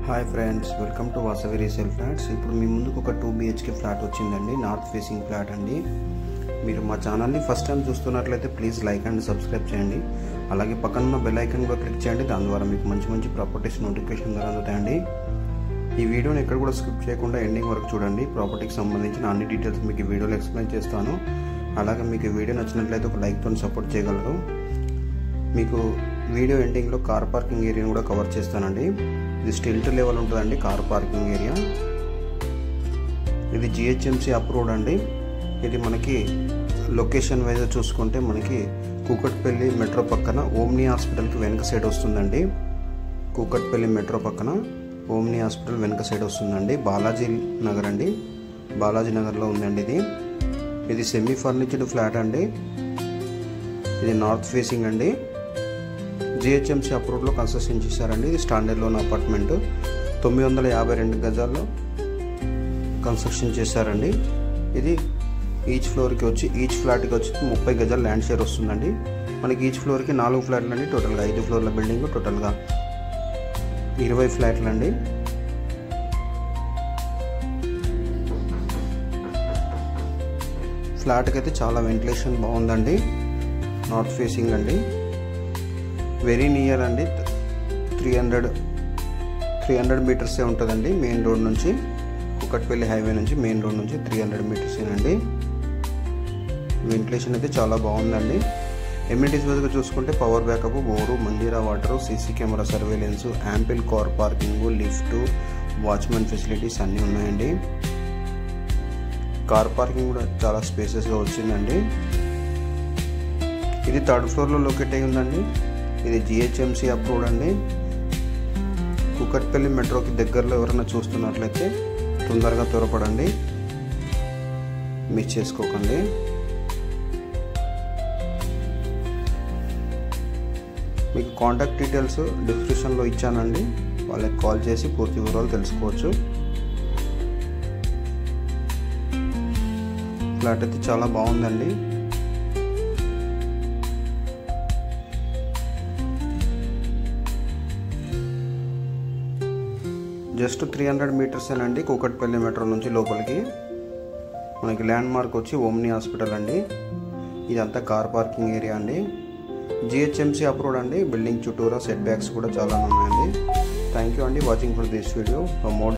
Hi friends, welcome to Vasavi resale flats. ఇప్పుడు మీ ముందుకు ఒక 2 BHK ఫ్లాట్ వచ్చిందండి. నార్త్ ఫేసింగ్ ఫ్లాట్ అండి. మీరు మా ఛానల్ని ఫస్ట్ టైం చూస్తున్నట్లయితే ప్లీజ్ లైక్ అండ్ సబ్స్క్రైబ్ చేయండి. అలాగే పక్కన ఉన్న బెల్ ఐకాన్ కూడా క్లిక్ చేయండి. దాని ద్వారా మీకు మంచి మంచి ప్రాపర్టీస్ నోటిఫికేషన్ ద్వారా అందుతాయండి. ఈ వీడియోని ఎక్కడ కూడా స్కిప్ చేయకుండా ఎండింగ్ వరకు చూడండి. ప్రాపర్టీకి సంబంధించిన అన్ని డీటెయిల్స్ మీకు ఈ వీడియోలో ఎక్స్ప్లెయిన్ చేస్తాను. అలాగే మీకు ఈ వీడియో నచ్చినట్లయితే ఒక లైక్తో సపోర్ట్ చేయగలరు. మీకు వీడియో ఎండింగ్లో కార్ పార్కింగ్ ఏరియాని కూడా కవర్ చేస్తానండి. ఇది స్టిల్ట్ లెవెల్ ఉంటుందండి కార్ పార్కింగ్ ఏరియా. ఇది GHMC అప్రూవ్డ్ అండి. ఇది మనకి లొకేషన్ వైజ్ చూసుకుంటే మనకి కూకట్పల్లి మెట్రో పక్కన ఓమ్ని హాస్పిటల్కి వెనక సైడ్ వస్తుందండి. కూకట్పల్లి మెట్రో పక్కన ఓమ్ని హాస్పిటల్ వెనక సైడ్ వస్తుందండి. బాలాజీ నగర్ అండి, బాలాజీ నగర్లో ఉందండి. ఇది సెమీ ఫర్నిచర్డ్ ఫ్లాట్ అండి. ఇది నార్త్ ఫేసింగ్ అండి. GHMC అప్రూవ్డ్లో కన్స్ట్రక్షన్ చేశారండి. ఇది స్టాండర్డ్ లోన్ అపార్ట్మెంట్ 952 గజాల్లో కన్స్ట్రక్షన్ చేశారండి. ఇది ఈచ్ ఫ్లోర్కి వచ్చి ఈచ్ ఫ్లాట్కి వచ్చి 30 గజాల ల్యాండ్ షేర్ వస్తుందండి. మనకి ఈచ్ ఫ్లోర్కి 4 ఫ్లాట్లు అండి. టోటల్గా 5 ఫ్లోర్ల బిల్డింగ్, టోటల్గా 20 ఫ్లాట్లు అండి. ఫ్లాట్కి అయితే చాలా వెంటిలేషన్ బాగుందండి. నార్త్ ఫేసింగ్ అండి. వెరీ నియర్ అండి. 300 మీటర్సే ఉంటుందండి మెయిన్ రోడ్ నుంచి. కుకట్పల్లి హైవే నుంచి మెయిన్ రోడ్ నుంచి 300 మీటర్సేనండి. వెంటిలేషన్ అయితే చాలా బాగుందండి. ఎమ్యూనిటీస్ వైజ్గా చూసుకుంటే power backup, bore, Manjira water, CC camera surveillance, ample car parking, lift, watchman facilities అన్నీ ఉన్నాయండి. కార్ పార్కింగ్ కూడా చాలా స్పేసెస్గా వచ్చిందండి. ఇది 3rd ఫ్లోర్లో లొకేట్ అయి ఉందండి. ఇది GHMC అప్రూవ్డ్ అండి. కూకట్పల్లి మెట్రోకి దగ్గరలో ఎవరైనా చూస్తున్నట్లయితే తొందరగా త్వరపడండి, మిస్ చేసుకోకండి. మీకు కాంటాక్ట్ డీటెయిల్స్ డిస్క్రిప్షన్లో ఇచ్చానండి. వాళ్ళకి కాల్ చేసి పూర్తి వివరాలు తెలుసుకోవచ్చు. ఫ్లాట్ అయితే చాలా బాగుందండి. జస్ట్ 300 మీటర్సేనండి కూకట్పల్లి మెట్రో నుంచి లోపలికి. మనకి ల్యాండ్ మార్క్ వచ్చి ఓమ్ని హాస్పిటల్ అండి. ఇదంతా కార్ పార్కింగ్ ఏరియా అండి. GHMC అప్రూవ్డ్ అండి. బిల్డింగ్ చుట్టూరా సెట్ బ్యాక్స్ కూడా చాలా ఉన్నాయండి. థ్యాంక్ యూ అండి watching for this video. For more